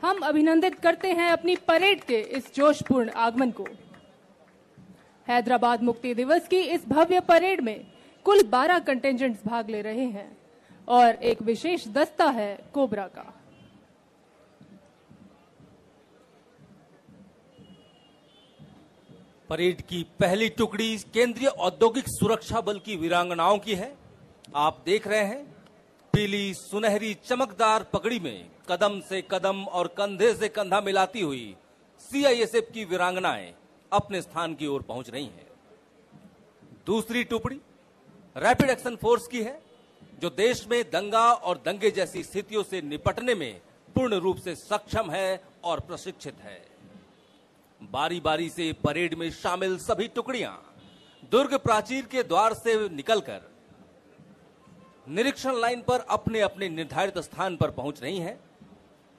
हम अभिनंदित करते हैं अपनी परेड के इस जोशपूर्ण आगमन को। हैदराबाद मुक्ति दिवस की इस भव्य परेड में कुल 12 कंटिजेंट्स भाग ले रहे हैं और एक विशेष दस्ता है कोबरा का। परेड की पहली टुकड़ी केंद्रीय औद्योगिक सुरक्षा बल की वीरांगनाओं की है। आप देख रहे हैं पीली सुनहरी चमकदार पगड़ी में कदम से कदम और कंधे से कंधा मिलाती हुई सीआईएसएफ की वीरांगनाएं अपने स्थान की ओर पहुंच रही हैं। दूसरी टुकड़ी रैपिड एक्शन फोर्स की है, जो देश में दंगा और दंगे जैसी स्थितियों से निपटने में पूर्ण रूप से सक्षम है और प्रशिक्षित है। बारी बारी से परेड में शामिल सभी टुकड़ियां दुर्ग प्राचीर के द्वार से निकलकर निरीक्षण लाइन पर अपने अपने निर्धारित स्थान पर पहुंच रही हैं,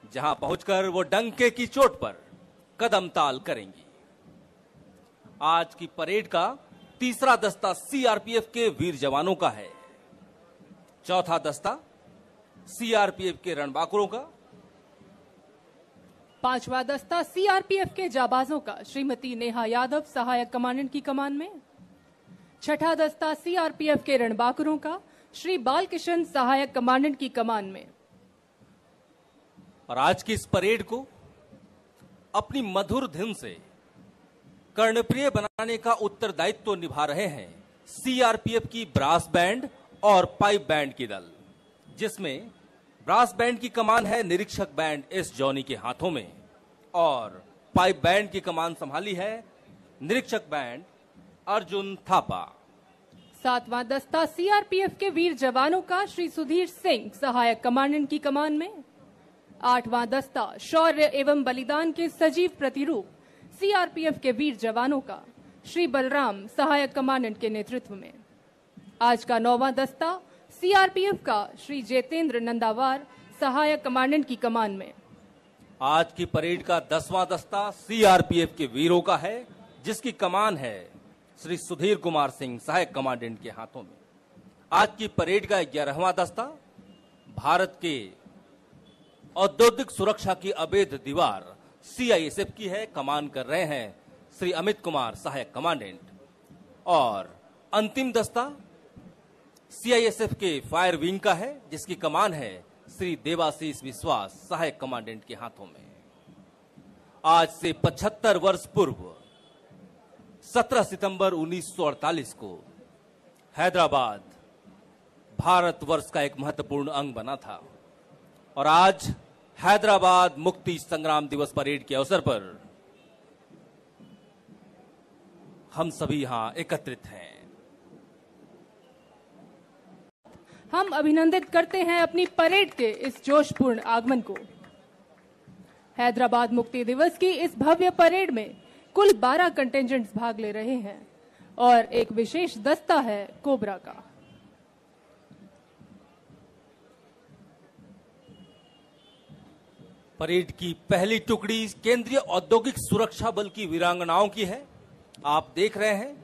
जहां पहुंचकर वो डंके की चोट पर कदम ताल करेंगी। आज की परेड का तीसरा दस्ता सीआरपीएफ के वीर जवानों का है। चौथा दस्ता सीआरपीएफ के रणबांकुरों का। पांचवा दस्ता सीआरपीएफ के जाबाजों का श्रीमती नेहा यादव सहायक कमांडेंट की कमान में। छठा दस्ता सीआरपीएफ के रणबांकुरों का श्री बालकिशन सहायक कमांडेंट की कमान में। और आज की इस परेड को अपनी मधुर धुन से कर्णप्रिय बनाने का उत्तरदायित्व निभा रहे हैं सीआरपीएफ की ब्रास बैंड और पाइप बैंड की दल, जिसमें ब्रास बैंड की कमान है निरीक्षक बैंड एस जॉनी के हाथों में और पाइप बैंड की कमान संभाली है निरीक्षक बैंड अर्जुन थापा। सातवां दस्ता सीआरपीएफ के वीर जवानों का श्री सुधीर सिंह सहायक कमांडेंट की कमान में। आठवां दस्ता शौर्य एवं बलिदान के सजीव प्रतिरूप सीआरपीएफ के वीर जवानों का श्री बलराम सहायक कमांडेंट के नेतृत्व में। आज का 9वां दस्ता सीआरपीएफ का श्री जितेंद्र नंदावार सहायक कमांडेंट की कमान में। आज की परेड का 10वां दस्ता सीआरपीएफ के वीरों का है, जिसकी कमान है श्री सुधीर कुमार सिंह सहायक कमांडेंट के हाथों में। आज की परेड का 11वां दस्ता भारत के औद्योगिक सुरक्षा की अवैध दीवार सीआईएसएफ की है। कमान कर रहे हैं श्री अमित कुमार सहायक कमांडेंट। और अंतिम दस्ता सीआईएसएफ के फायर विंग का है, जिसकी कमान है श्री देवाशीष विश्वास सहायक कमांडेंट के हाथों में। आज से 75 वर्ष पूर्व 17 सितंबर 1948 को हैदराबाद भारतवर्ष का एक महत्वपूर्ण अंग बना था और आज हैदराबाद मुक्ति संग्राम दिवस परेड के अवसर पर हम सभी यहां एकत्रित हैं। हम अभिनंदित करते हैं अपनी परेड के इस जोशपूर्ण आगमन को। हैदराबाद मुक्ति दिवस की इस भव्य परेड में कुल 12 कंटिजेंट्स भाग ले रहे हैं और एक विशेष दस्ता है कोबरा का। परेड की पहली टुकड़ी केंद्रीय औद्योगिक सुरक्षा बल की वीरांगनाओं की है। आप देख रहे हैं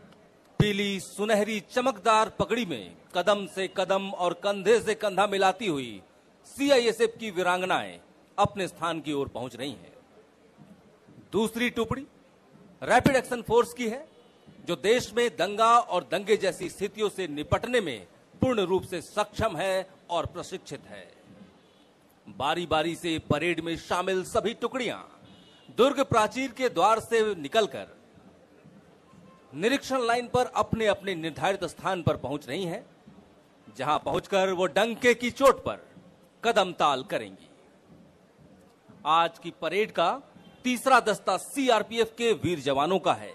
पीली सुनहरी चमकदार पगड़ी में कदम से कदम और कंधे से कंधा मिलाती हुई सीआईएसएफ की वीरांगनाएं अपने स्थान की ओर पहुंच रही हैं। दूसरी टुकड़ी रैपिड एक्शन फोर्स की है, जो देश में दंगा और दंगे जैसी स्थितियों से निपटने में पूर्ण रूप से सक्षम है और प्रशिक्षित है। बारी बारी से परेड में शामिल सभी टुकड़ियां दुर्ग प्राचीर के द्वार से निकलकर निरीक्षण लाइन पर अपने अपने निर्धारित स्थान पर पहुंच रही हैं, जहां पहुंचकर वो डंके की चोट पर कदम ताल करेंगी। आज की परेड का तीसरा दस्ता सीआरपीएफ के वीर जवानों का है।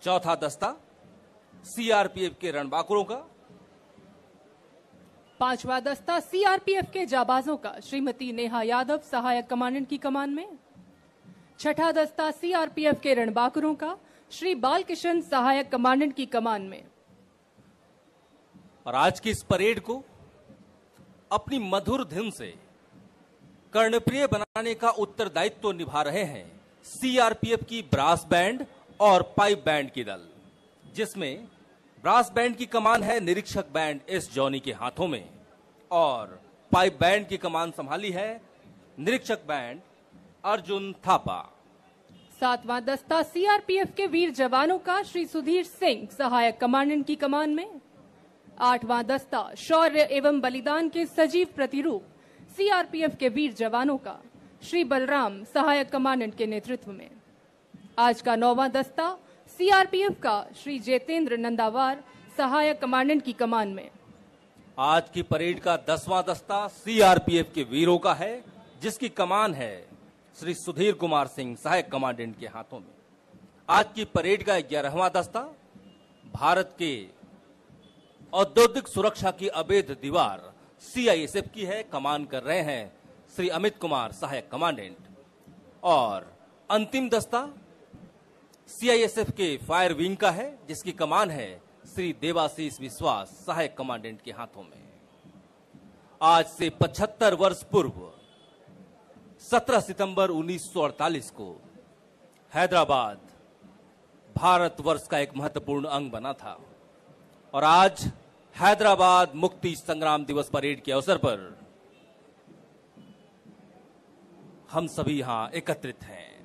चौथा दस्ता सीआरपीएफ के रणबांकुरों का। पांचवा दस्ता सीआरपीएफ के जाबाजों का श्रीमती नेहा यादव सहायक कमांडेंट की कमान में। छठा दस्ता सीआरपीएफ के रणबांकुरों का श्री बालकिशन सहायक कमांडेंट की कमान में। और आज की इस परेड को अपनी मधुर धुन से कर्णप्रिय बनाने का उत्तरदायित्व निभा रहे हैं सीआरपीएफ की ब्रास बैंड और पाइप बैंड की दल, जिसमें ब्रास बैंड की कमान है निरीक्षक बैंड एस जॉनी के हाथों में और पाइप बैंड की कमान संभाली है निरीक्षक बैंड अर्जुन थापा। 7वां दस्ता सीआरपीएफ के वीर जवानों का श्री सुधीर सिंह सहायक कमांडेंट की कमान में। 8वां दस्ता शौर्य एवं बलिदान के सजीव प्रतिरूप सीआरपीएफ के वीर जवानों का श्री बलराम सहायक कमांडेंट के नेतृत्व में। आज का 9वां दस्ता सीआरपीएफ का श्री जितेंद्र नंदावार सहायक कमांडेंट की कमान में। आज की परेड का 10वां दस्ता सीआरपीएफ के वीरों का है, जिसकी कमान है श्री सुधीर कुमार सिंह सहायक कमांडेंट के हाथों में। आज की परेड का 11वां दस्ता भारत के औद्योगिक सुरक्षा की अवैध दीवार सीआईएसएफ की है, कमान कर रहे हैं श्री अमित कुमार सहायक कमांडेंट। और अंतिम दस्ता सीआईएसएफ के फायर विंग का है, जिसकी कमान है श्री देवाशीष विश्वास सहायक कमांडेंट के हाथों में। आज से 75 वर्ष पूर्व 17 सितंबर 1948 को हैदराबाद भारतवर्ष का एक महत्वपूर्ण अंग बना था और आज हैदराबाद मुक्ति संग्राम दिवस परेड के अवसर पर हम सभी यहां एकत्रित हैं।